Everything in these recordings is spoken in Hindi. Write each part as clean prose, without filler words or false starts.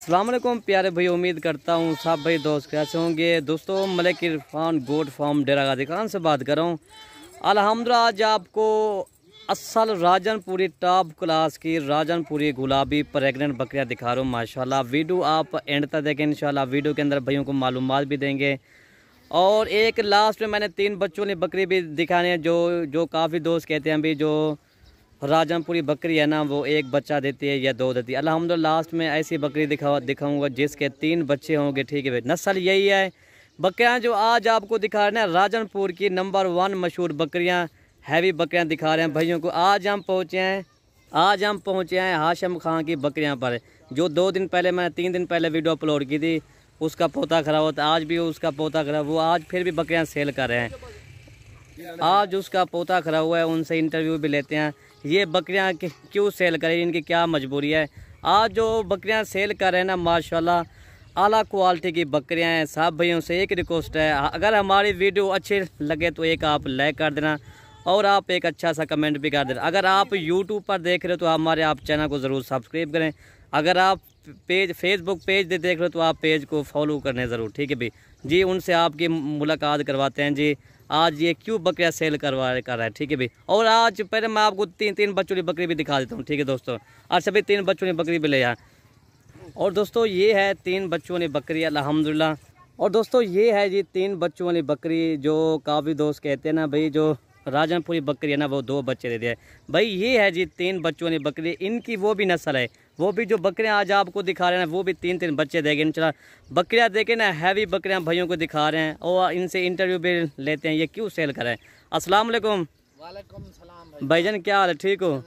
अस्सलाम वालेकुम प्यारे भाई, उम्मीद करता हूँ सब भाई दोस्त कैसे होंगे। दोस्तों मलिक इरफान गोट फार्म डेरा गाजी खान से बात कर रहा हूँ। अल्हम्दुलिल्लाह आज आपको असल राजनपुरी टॉप क्लास की राजनपुरी गुलाबी प्रेग्नेंट बकरियाँ दिखा रहा हूँ माशाल्लाह। वीडियो आप एंड तक देखें इंशाल्लाह। वीडियो के अंदर भाइयों को मालूमात भी देंगे और एक लास्ट में मैंने 3 बच्चों वाली बकरी भी दिखाने हैं जो काफ़ी दोस्त कहते हैं अभी जो राजनपुरी बकरी है ना वो एक बच्चा देती है या 2 देती है। अल्हम्दुलिल्लाह लास्ट में ऐसी बकरी दिखाऊंगा जिसके 3 बच्चे होंगे। ठीक है भाई, नस्ल यही है। बकरियां जो आज आपको दिखा रहे हैं राजनपुर की नंबर 1 मशहूर बकरियां हैवी बकरियां दिखा रहे हैं भाइयों को। आज हम पहुँचे हैं हाशिम खान की बकरियाँ पर। जो 2 दिन पहले मैंने 3 दिन पहले वीडियो अपलोड की थी, उसका पोता खराब होता, आज भी उसका पोता खराब, वो आज फिर भी बकरियाँ सेल कर रहे हैं। आज उसका पोता खड़ा हुआ है, उनसे इंटरव्यू भी लेते हैं। ये बकरियां क्यों सेल करें, इनकी क्या मजबूरी है। आज जो बकरियां सेल कर रहे हैं ना माशाल्लाह आला क्वालिटी की बकरियां हैं। सब भाइयों से एक रिक्वेस्ट है, अगर हमारी वीडियो अच्छी लगे तो एक आप लाइक कर देना और आप एक अच्छा सा कमेंट भी कर देना। अगर आप यूट्यूब पर देख रहे हो तो हमारे आप चैनल को ज़रूर सब्सक्राइब करें। अगर आप फेसबुक पेज देख रहे हो तो आप पेज को फॉलो करने ज़रूर। ठीक है भाई जी, उनसे आपकी मुलाकात करवाते हैं जी। आज ये क्यों बकरियां सेल कर रहा है। ठीक है भाई, और आज पहले मैं आपको 3 बच्चों की बकरी भी दिखा देता हूँ। ठीक है दोस्तों, और सभी 3 बच्चों की बकरी भी ले यार। और दोस्तों ये है 3 बच्चों वाली बकरी अल्हम्दुलिल्लाह। और दोस्तों ये है जी 3 बच्चों वाली बकरी जो काफ़ी दोस्त कहते हैं ना भाई जो राजनपुरी बकरी है ना वो 2 बच्चे दे दिए भाई। ये है जी 3 बच्चों वाली बकरी, इनकी वो भी नस्ल है। वो भी जो बकरियां आज आपको दिखा रहे हैं वो भी 3 बच्चे देंगे इंशाल्लाह। बकरियां देखे ना हैवी बकरियां भाइयों को दिखा रहे हैं और इनसे इंटरव्यू भी लेते हैं ये क्यों सेल करें। अस्सलाम वालेकुम। वालेकुम सलाम भाईजान, क्या हाल है, ठीक हो?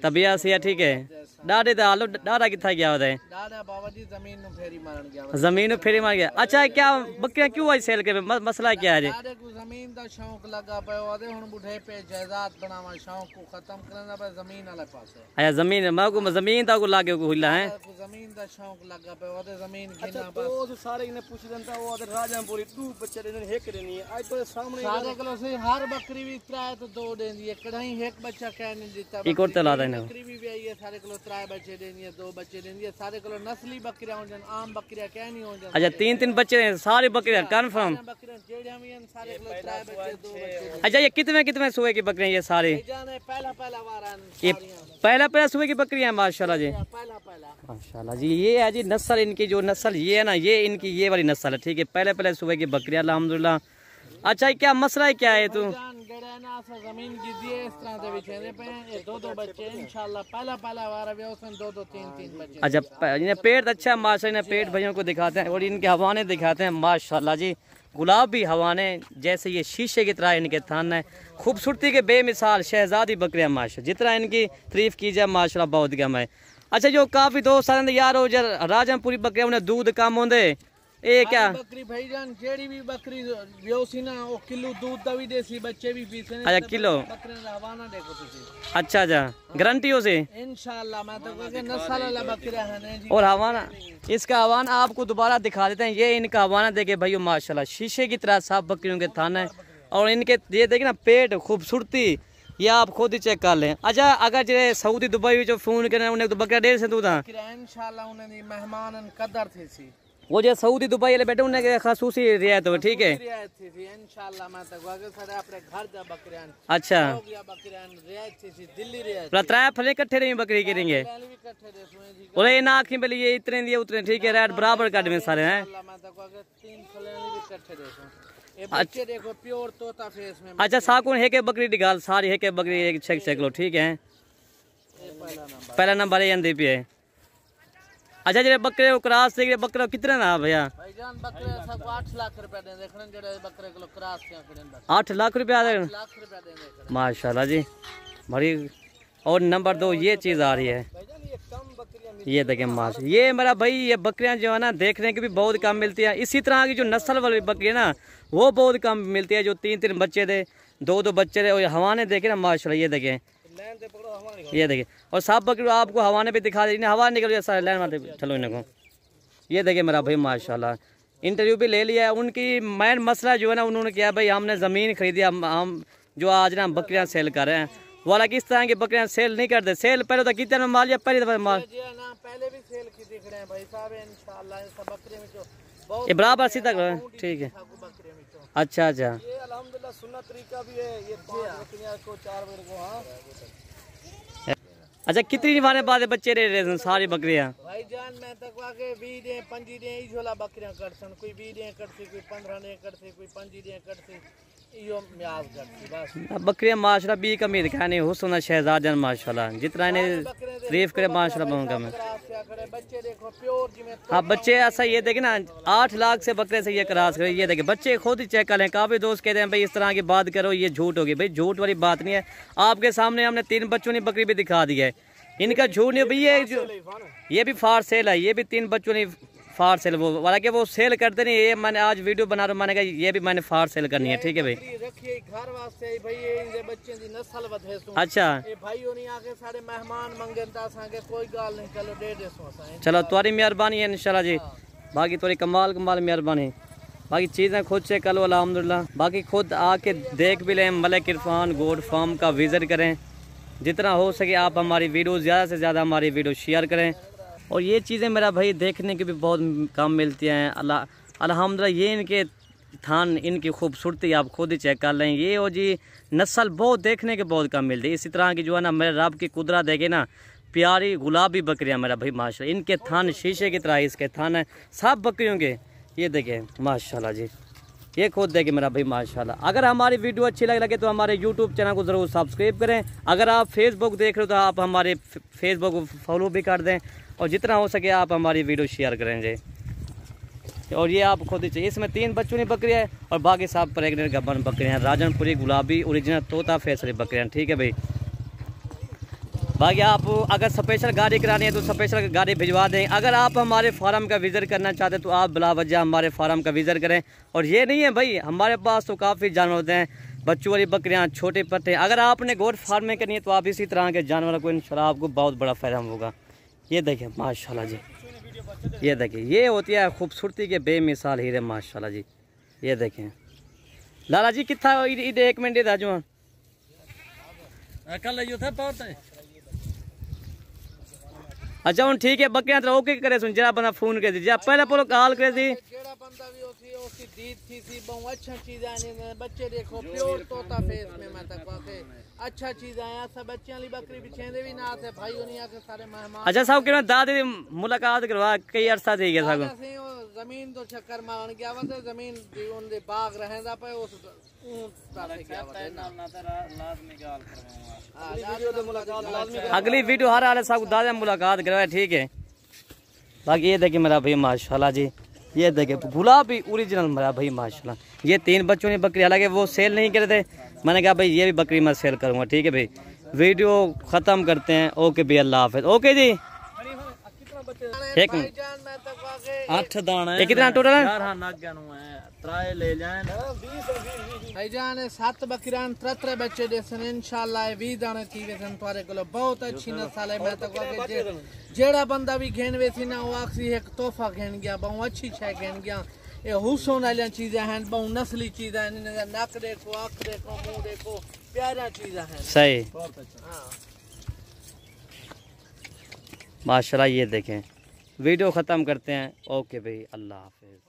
तबीयत से ठीक है? डाडे तो हालो डाडा कितना गया होता है? जमीन फेरी मार गया। अच्छा क्या बकरियां क्यों आज सेल कर, मसला क्या है? जमीन का शौक लगा पे ओदे हुन बुढ़े पे जायदाद बनावा शौक को खत्म करना पे जमीन वाले पासे। अच्छा जमीन मैं को जमीन ता को लागे को हुला है जमीन का शौक लगा पे ओदे जमीन अच्छा तो सारे ने पूछ देता वो ओदे राजनपुरी 2 बच्चे देने हेक देनी है। आज तो सामने सारे किलो से हर बकरी भी त्राए तो 2 देनी है, कहीं एक बच्चा कह नहीं देता। एक और तला देना बकरी भी आई है, सारे किलो 3 बच्चे देनी है, 2 बच्चे देनी है। सारे किलो नस्ली बकरियां हो जन, आम बकरियां कह नहीं हो जन। अच्छा 3 बच्चे हैं सारी बकरियां कंफर्म। बकरियां जेड़ियां भी हैं सारे किलो 3 बच्चे 2 बच्चे। अच्छा ये कितने सुबह की बकरियां ये सारी? पहला वार ये पहला सुबह की बकरियां माशाल्लाह जी, पहला माशाल्लाह जी। ये है जी नस्ल इनकी, जो नस्ल ये है ना ये इनकी ये वाली नस्ल है। ठीक है, पहले सुबह की बकरियां अल्हम्दुलिल्लाह। अच्छा क्या मसला है, क्या है तू? जमीन की दिए इस तरह से बिछेने पे ये 2 बच्चे इंशाल्लाह पहला वार भी उसमें 2 3 बच्चे। अच्छा इन्हें पेट अच्छा माशाल्लाह, इन्हें पेट भाइयों को दिखाते हैं और इनके हवाने दिखाते हैं माशाल्लाह जी। गुलाबी हवाने जैसे ये शीशे की तरह इनके थान है, खूबसूरती के बेमिसाल शहजादी बकरियां माशा, जितना इनकी तारीफ की जाए माशाल्लाह बहुत कम है। अच्छा जो काफी दोस्त यार हो राजनपुरी बकरियां उन्हें दूध कम होंगे ए क्या बकरी भाईजान जेड़ी भी बकरी व्योसी ना वो किलो दूध दवी देसी बच्चे भी पीते हैं। अच्छा किलो बकरे का हवाना देखो तुसी। अच्छा गारंटी हो से इंशाल्लाह मैं तो कहके नस्ल वाला बकरा है जी। और हवाना इसका हवाना आपको दोबारा दिखा देते हैं। ये इनका हवाना देखे भाइयों माशाल्लाह शीशे की तरह सब बकरियों के थान है और इनके ये देखे ना पेट खूबसूरती ये आप खुद ही चेक कर लें। अच्छा अगर जो सऊदी दुबई जो फोन करें उन्हें तो बकरा 1.5 से दूध इंशाल्लाह उन्हें मेहमान कदर थे सी वो जो सऊदी दुबई वाले बेटे उन्हें खासूसी रियायत हो। ठीक है इंशाल्लाह मैं तो अपने घर जा बकरियां। अच्छा बकरियां रियायत थी दिल्ली रियायत त्राय फले इकट्ठे नहीं बकरी करेंगे और ये ना आँखी पहले ये इतने दिए उतने। ठीक है रेट बराबर काट में सारे हैं। 3 फले भी इकट्ठे देखो बच्चे देखो प्योर तोता फेस में। अच्छा साकुन है के बकरी निकाल सारी है के बकरी एक चेक लो। ठीक है पहला नंबर है पे है। अच्छा जो बकरे क्रॉस देख बकरा कितना ना भैया? भाईजान बकरे सब 8 लाख रुपया दे देखने जेड़े बकरे किलो क्रॉस के आंकड़े 8 लाख रुपया दे माशाल्लाह जी बड़ी। और नंबर 2 ये चीज़ आ रही है, ये देखें माशा ये मेरा भाई ये बकरियां जो है ना देखने की भी बहुत कम मिलती है। इसी तरह की जो नस्ल वाली बकरी है ना वो बहुत कम मिलती है, जो 3 बच्चे दे 2 बच्चे दे और हवाने देखे ना माशाल्लाह। ये देखें ये देखिए और सब बकरी आपको हवाने पे दिखा दे, हवा निकल गया सारे लाइन मारते चलो इनको। ये देखिए मेरा भाई माशाल्लाह इंटरव्यू भी ले लिया है। उनकी मेन मसला जो है ना उन्होंने किया भाई हमने ज़मीन खरीदी, हम जो आज ना बकरियां सेल कर रहे हैं वाला किस तरह की बकरियां सेल नहीं करते। सेल पहले तो कितने में माल या पहली दफा माल पहले भी सेल की दिख रहे हैं भाई साहब इंशाल्लाह सब बकरे में जो बहुत ये बराबर सीधा करो, ठीक है। बकरे में जो अच्छा अच्छा, ये अल्हम्दुलिल्लाह सुन्नत तरीका भी है। ये 5 बकरियां को 4 बकरे को। हाँ अच्छा कितनी निभाने बाद बच्चे रह रहे हैं सारी बकरियां? भाई जान मैं तक वाके 20 डे 25 डे झोला बकरियां करसन, कोई 20 डे करती, कोई 15 डे करती, कोई 25 डे करती, यो म्याज करती बस। बकरियां माशाल्लाह बी का उम्मीद खाने हुसन शहजादन माशाल्लाह जितना इन्हें तारीफ करे माशाल्लाह बहुत कम है। बच्चे देखो प्योर जिमें। हाँ बच्चे ऐसा ये देखे ना 8 लाख से बकरे से ये क्रॉस करे, ये देखे बच्चे खुद ही चेक कर लें। काफी दोस्त कहते हैं भाई इस तरह की बात करो ये झूठ होगी, भाई झूठ वाली बात नहीं है। आपके सामने हमने 3 बच्चों ने बकरी भी दिखा दी है, इनका झूठ नहीं भैया। ये भी फार सेल है, ये भी 3 बच्चों ने फार सेल, वो वाला कि वो सेल करते नहीं। ये मैंने आज वीडियो बना रहा हूँ, मैंने कहा ये भी मैंने फार सेल करनी है, ठीक है भाई। रखिए घर वास्ते भाई ये बच्चे दी नस्ल वधे सो। अच्छा ये भाई नहीं आके सारे मेहमान मंगन ता संगे कोई गाल नहीं, चलो दे दे सो असां। चलो तुम्हारी मेहरबानी है इंशाल्लाह जी। बाकी थोड़ी कमाल मेहरबानी। बाकी चीज़ें खुद से करो अल्हम्दुलिल्लाह। बाकी खुद आके देख भी लें, मलिक इरफान गोट फार्म का विजिट करें। जितना हो सके आप हमारी वीडियो ज़्यादा से ज़्यादा हमारी वीडियो शेयर करें। और ये चीज़ें मेरा भाई देखने की भी बहुत कम मिलती हैं। अल्हम्दुलिल्लाह ये इनके थान, इनकी खूबसूरती आप खुद ही चेक कर लें। ये और जी नस्ल बहुत देखने के बहुत कम मिलती है। इसी तरह की जो है ना मेरे रब की कुदरत देखे ना, प्यारी गुलाबी बकरियां मेरा भाई माशाल्लाह। इनके थान शीशे की तरह इसके थान है सब बकरियों के। ये देखें माशाल्लाह जी, ये खुद देखे मेरा भाई माशाल्लाह। अगर हमारी वीडियो अच्छी लगे तो हमारे यूट्यूब चैनल को ज़रूर सब्सक्राइब करें। अगर आप फेसबुक देख रहे हो तो आप हमारे फेसबुक को फॉलो भी कर दें। और जितना हो सके आप हमारी वीडियो शेयर करेंगे। और ये आप खुद ही चाहिए, इसमें 3 बच्चों की बकरियाँ है और बाकी सब प्रेगनेंट गब्बन बकरियाँ हैं। राजनपुरी गुलाबी ओरिजिनल तोता फैसली बकरियाँ, ठीक है भाई। बाकी आप अगर स्पेशल गाड़ी करानी है तो स्पेशल गाड़ी भिजवा दें। अगर आप हमारे फार्म का विज़िट करना चाहते हैं तो आप बिला वजह हमारे फार्म का विज़िट करें। और ये नहीं है भाई, हमारे पास तो काफ़ी जानवर होते हैं, बच्चों वाली बकरियाँ, छोटे पट्टे। अगर आपने गोट फार्मिंग करनी है तो आप इसी तरह के जानवरों को इंशाल्लाह आपको बहुत बड़ा फ़ायदा होगा। ये देखें माशाल्लाह जी, ये देखिए ये होती है खूबसूरती के बेमिसाल हीरे माशाल्लाह जी। ये देखें लाला जी कितना 1 मिनट था जो कल यो था बहुत है। अच्छा हूँ ठीक है, बकरियां तो ओके करे सुन जरा बंदा फोन कर दीजिए पहले पोलो कॉल करे सी जेड़ा बंदा भी होसी उसकी दीद थी सी बहुत अच्छा चीज है। बच्चे देखो प्योर तोता फेस में मैं तक वाके अच्छा चीज आया सब बच्चे वाली बकरी भी छेंदे भी ना थे भाई नहीं आके सारे मेहमान। अच्छा साहब के दादी मुलाकात करवा कई अरसा थी गया साहब जमीन तो चक्कर मारन गया वा ते जमीन दी उनदे बाग रहंदा पे उस अगली वीडियो हर हाल साहब दादा मुलाकात करवाए, ठीक है। बाकी ये देखिए मेरा भाई माशाल्लाह जी, ये देखिए गुलाबी ओरिजिनल मेरा भाई माशाल्लाह। ये 3 बच्चों ने बकरी, हालांकि वो सेल नहीं करे थे, मैंने कहा भाई ये भी बकरी मैं सेल करूंगा, ठीक है भाई। वीडियो ख़त्म करते हैं, ओके भाई अल्लाह हाफिज़। ओके जी एक 8 दाना ये कितना टोटल है? भाईजान 7 बकरियां 3 बच्चे देसन इंशाल्लाह 20 दाने थी वेसन तोरे कोलो बहुत अच्छी नस्ल है। मैं तो कहके जेड़ा बंदा भी घेन वेसी ना वो आखसी एक तोहफा घेन गया, बहुत अच्छी छे घेन गया। ये हुसन वाली चीजें हैं, बहुत नस्ली चीजें हैं। इनका नाक देखो, आँख देखो, मुंह देखो, प्यारा चीजें हैं सही हाँ। माशाल्लाह। ये देखें वीडियो ख़त्म करते हैं, ओके भाई अल्लाह हाफिज़।